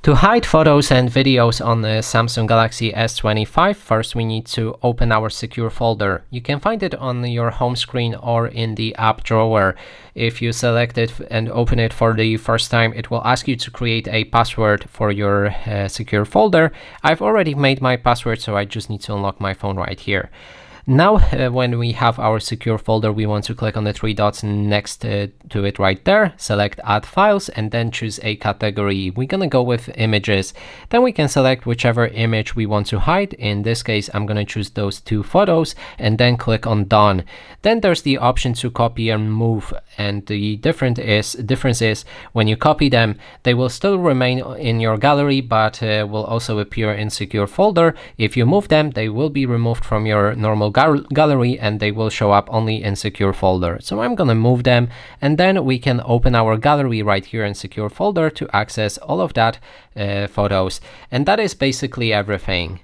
To hide photos and videos on the Samsung Galaxy S25, first we need to open our secure folder. You can find it on your home screen or in the app drawer. If you select it and open it for the first time, it will ask you to create a password for your secure folder. I've already made my password, so I just need to unlock my phone right here. Now, when we have our secure folder, we want to click on the three dots next to it right there, select add files, and then choose a category. We're gonna go with images. Then we can select whichever image we want to hide. In this case, I'm gonna choose those two photos and then click on done. Then there's the option to copy and move, and the difference is when you copy them, they will still remain in your gallery, but will also appear in secure folder. If you move them, they will be removed from your normal gallery and they will show up only in secure folder. So I'm gonna move them, and then we can open our gallery right here in secure folder to access all of that photos. And that is basically everything.